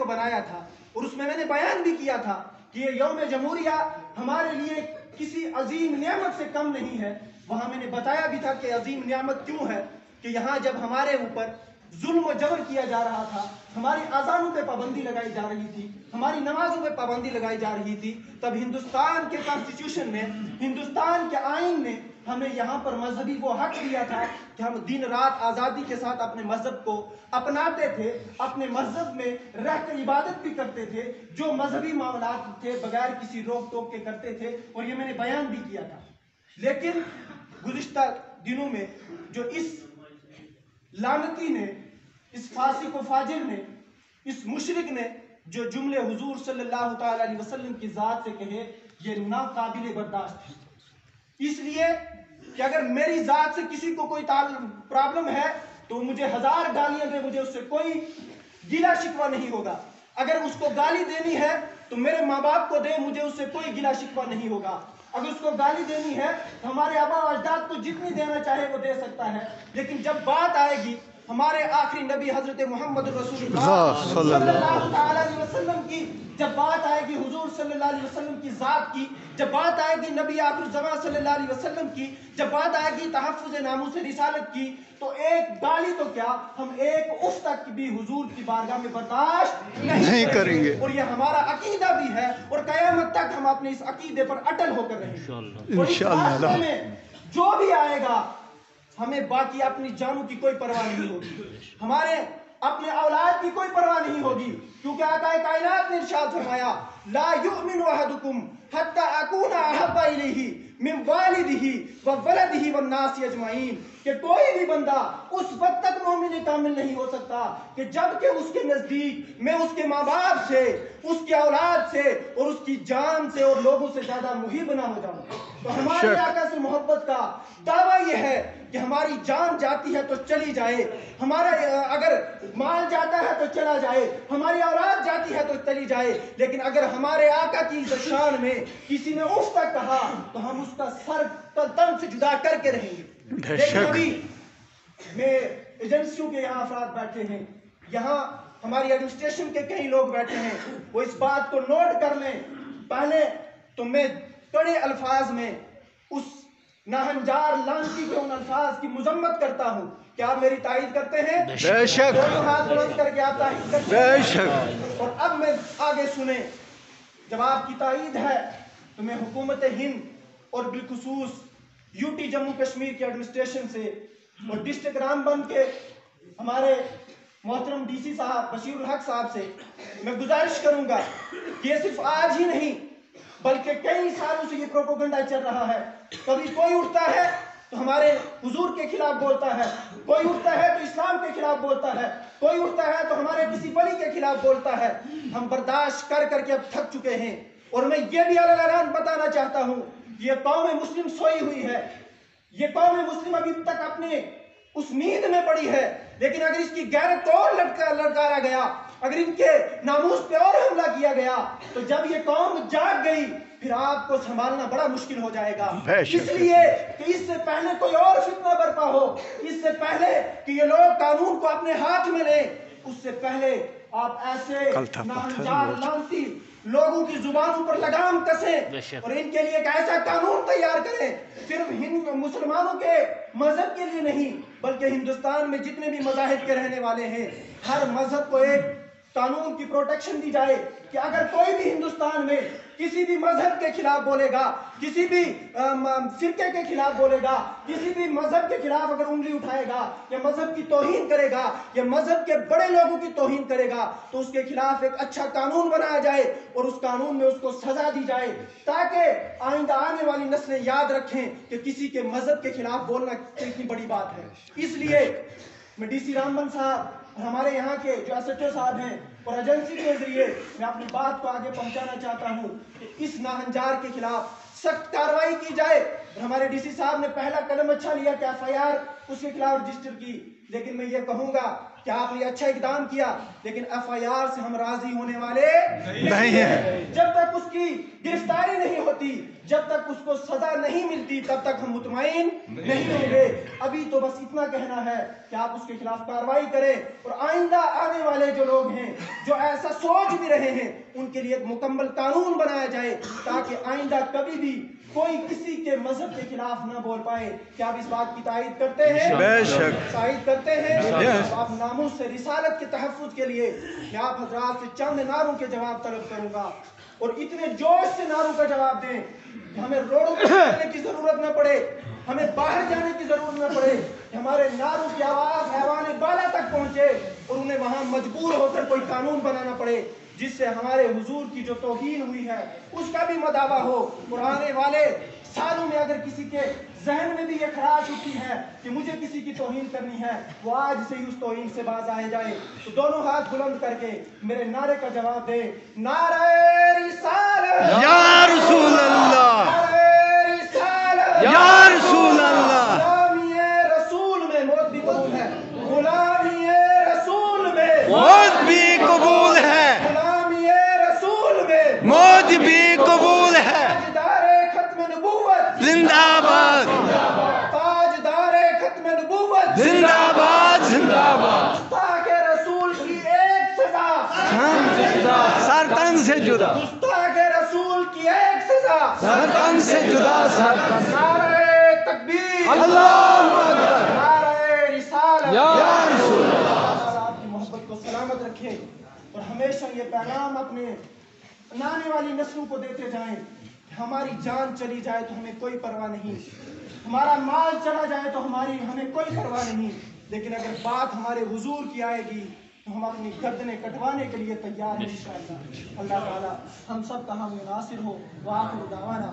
بنایا تھا اور اس میں نے بیان بھی کیا تھا کہ یہ یوم جمہوریہ ہمارے لیے کسی عظیم نعمت سے کم نہیں ہے، وہاں میں نے بتایا بھی تھا کہ عظیم نعمت کیوں ہے، کہ یہاں جب ہمارے اوپر ظلم و جبر کیا جا رہا تھا، ہماری اذانوں پہ پابندی لگائی جا رہی تھی، ہماری نمازوں پہ پابندی لگائی جا رہی تھی، تب ہندوستان کے کانسٹیٹیوشن نے، ہندوستان کے آئین نے ہمیں یہاں پر مذہبی وہ حق دیا تھا کہ ہم دن رات آزادی کے ساتھ اپنے مذہب کو اپناتے تھے، اپنے مذہب میں رہ کر عبادت بھی کرتے تھے، جو مذہبی معاملات تھے بغیر کسی روک ٹوک کے کرتے تھے، اور یہ میں نے بیان بھی کیا تھا۔ لیکن گزشتہ دنوں میں جو اس لعنتی نے، اس فاسق و فاجر نے، اس مشرک نے جو جملے حضور صلی اللہ تعالی علیہ وسلم کی ذات سے کہے، یہ ناقابل برداشت ہے۔ اس لیے کہ اگر میری ذات سے کسی کو کوئی پرابلم ہے تو مجھے 1000 گالیاں دے، مجھے اس سے کوئی گلہ شکوہ نہیں ہوگا۔ اگر اس کو گالی دینی ہے تو میرے ماں باپ کو دے، مجھے اس سے کوئی گلہ شکوہ نہیں ہوگا۔ اگر اس کو گالی دینی ہے تو ہمارے آبا و اجداد کو جتنی دینا چاہے وہ دے سکتا ہے، لیکن جب بات آئے گی ہمارے آخری نبی حضرت محمد رسول اللہ صلی اللہ تعالی علیہ وسلم کی، جب بات آئے گی حضور صلی اللہ علیہ وسلم کی ذات کی، جب بات آئے گی نبی آخر الزمان صلی اللہ علیہ وسلم کی، جب بات آئے گی تحفظ ناموس رسالت کی، تو ایک گالی تو کیا، ہم ایک اف تک بھی حضور کی بارگاہ میں برداشت نہیں کریں گے، اور یہ ہمارا عقیدہ بھی ہے، اور قیامت تک ہم اپنے اس عقیدے پر اٹل ہو کر رہیں گے۔ اور اس راستے میں جو بھی آئے گا ہمیں باقی اپنی جانوں کی کوئی پرواہ نہیں ہوگی، ہمارے اپنے اولاد کی کوئی پرواہ نہیں ہوگی، کیونکہ آقا کائنات نے ارشاد فرمایا لا یؤمن احدکم حتی اکون احب الیہ من والدہ وولدہ والناس اجمعین، کہ کوئی بھی بندہ اس وقت تک مومن کامل نہیں ہو سکتا کہ جب کہ اس کے نزدیک میں اس کے ماں باپ سے، اس کی اولاد سے اور اس کی جان سے اور لوگوں سے زیادہ محب نہ ہو جاؤں۔ تو ہمارے آقا سے محبت کا دعویٰ یہ ہے کہ ہماری جان جاتی ہے تو چلی جائے، ہمارا اگر مال جاتا ہے تو چلا جائے، ہماری اولاد جاتی ہے تو چلی جائے، لیکن اگر ہمارے آقا کی شان میں کسی نے اف تک کہا تو ہم اس کا سر تن سے جدا کر کے رہیں گے۔ لیکن ابھی میں ایجنسیوں کے یہاں افراد بیٹھے ہیں، یہاں ہماری ایڈمنسٹریشن کے کئی لوگ بیٹھے ہیں، وہ اس بات کو نوٹ کر لیں۔ پہلے تو میں کڑے الفاظ میں اس ناہنجار لعنتی کے ان الفاظ کی مذمت کرتا ہوں۔ کیا آپ میری تائید کرتے ہیں؟ بے شک۔ دونوں ہاتھ بلند کر کے آپ تائید کرتے ہیں؟ بے شک۔ اور اب میں آگے سنیں، جب آپ کی تائید ہے تو میں حکومت ہند اور بالخصوص یوٹی جموں کشمیر کی ایڈمنسٹریشن سے اور ڈسٹرکٹ رام بند کے ہمارے محترم ڈی سی صاحب بشیر الحق صاحب سے میں گزارش کروں گا کہ یہ صرف آج ہی نہیں بلکہ کئی سالوں سے یہ پروپیگنڈا چل رہا ہے۔ کبھی کوئی اٹھتا ہے تو ہمارے حضور کے خلاف بولتا ہے، کوئی اٹھتا ہے تو اسلام کے خلاف بولتا ہے، کوئی اٹھتا ہے تو ہمارے کسی ولی کے خلاف بولتا ہے۔ ہم برداشت کر کر کے اب تھک چکے ہیں، اور میں یہ بھی اعلان بتانا چاہتا ہوں، یہ قوم مسلم سوئی ہوئی ہے، یہ قوم مسلم ابھی تک اپنے اس نیند میں پڑی ہے، لیکن اگر اس کی غیرت کو اور لڑکارا گیا، اگر ان کے ناموس پہ اور حملہ کیا گیا تو جب یہ قوم جاگ گئی پھر آپ کو سنبھالنا بڑا مشکل ہو جائے گا۔ اس لیے کہ اس سے پہلے کوئی اور فتنہ برپا ہو، اس سے پہلے کہ یہ لوگ قانون کو اپنے ہاتھ میں لیں، اس سے پہلے آپ ایسے ناہنجار لعنتی لوگوں کی زبانوں پر لگام کسیں اور ان کے لیے ایک ایسا قانون تیار کریں، صرف مسلمانوں کے مذہب کے لیے نہیں بلکہ ہندوستان میں جتنے بھی مذاہب کے رہنے والے ہیں، ہر مذہب کو ایک قانون کی پروٹیکشن دی جائے کہ اگر کوئی بھی ہندوستان میں کسی بھی مذہب کے خلاف بولے گا، کسی بھی فرقے کے خلاف بولے گا، کسی بھی مذہب کے خلاف اگر انگلی اٹھائے گا یا مذہب کی توہین کرے گا یا مذہب کے بڑے لوگوں کی توہین کرے گا تو اس کے خلاف ایک اچھا قانون بنایا جائے اور اس قانون میں اس کو سزا دی جائے، تاکہ آئندہ آنے والی نسلیں یاد رکھیں کہ کسی کے مذہب کے خلاف بولنا کتنی بڑی بات ہے۔ اس لیے میں ڈی سی رام بن صاحب اور ہمارے یہاں کے جو ایس ایچ او صاحب ہیں اور ایجنسی کے ذریعے میں اپنی بات کو آگے پہنچانا چاہتا ہوں کہ اس ناہنجار کے خلاف سخت کارروائی کی جائے۔ اور ہمارے ڈی سی صاحب نے پہلا قدم اچھا لیا کہ FIR اس کے خلاف رجسٹر کی، لیکن میں یہ کہوں گا کہ آپ نے اچھا اقدام کیا، لیکن FIR سے ہم راضی ہونے والے نہیں ہیں۔ جب تک اس کی گرفتاری نہیں ہوتی، جب تک اس کو سزا نہیں ملتی، تب تک ہم مطمئن نہیں ہوں گے۔ ابھی تو بس اتنا کہنا ہے کہ آپ اس کے خلاف کارروائی کریں، اور آئندہ آنے والے جو لوگ ہیں جو ایسا سوچ بھی رہے ہیں ان کے لیے ایک مکمل قانون بنایا جائے، تاکہ آئندہ کبھی بھی کوئی کسی کے مذہب کے خلاف نہ بول پائے۔ کیا آپ اس بات کی تائید کرتے ہیں؟ بے شک تائید کرتے ہیں۔ آپ ناموس سے رسالت کے تحفظ کے لیے میں آپ حضرات سے چند نعروں کے جواب طلب کروں گا، اور اتنے جوش سے نعروں کا جواب دیں کہ ہمیں روڈوں پر چلنے کی ضرورت نہ پڑے، ہمیں باہر جانے کی ضرورت نہ پڑے، کہ ہمارے نعروں کی آواز ایوان بالا تک پہنچے اور انہیں وہاں مجبور ہو کر کوئی قانون بنانا پڑے جس سے ہمارے حضور کی جو توہین ہوئی ہے اس کا بھی مداوع ہو۔ اور آنے والے سالوں میں اگر کسی کے ذہن میں بھی یہ خراش اٹھی ہے کہ مجھے کسی کی توہین کرنی ہے، وہ آج سے ہی اس توہین سے باز آئے جائے۔ تو دونوں ہاتھ بلند کر کے میرے نعرے کا جواب دے: نعرہ رسالت یا رسول اللہ، نعرہ رسالت یا رسول اللہ، غلامی رسول میں موت بھی قبول ہے، غلامی رسول میں موت بھی قبول ہے، غلامی رسول میں موت بھی قبول ہے۔ تاجدار ختم نبوت زندہ باد، تاجدار ختم نبوت زندہ باد، زندہ باد، گستاخ رسول کی ایک سزا، سر تن سے جدا، گستاخ رسول کی ایک سزا، سر تن سے جدا، سر تن سے نعرہ تکبیر، اللہ اکبر، نعرہ رسالت، یا رسول اللہ۔ اللہ آپ کی محبت کو سلامت رکھے، اور ہمیشہ یہ پیغام اپنے آنے والی نسلوں کو دیتے جائیں کہ ہماری جان چلی جائے تو ہمیں کوئی پرواہ نہیں، ہمارا مال چلا جائے تو ہمیں کوئی پرواہ نہیں، لیکن اگر بات ہمارے حضور کی آئے گی تو ہم اپنی گردنیں کٹوانے کے لیے تیار ہیں انشاءاللہ۔ اللہ تعالی ہم سب کا حامی و ناصر ہو۔ وآخر دعوانا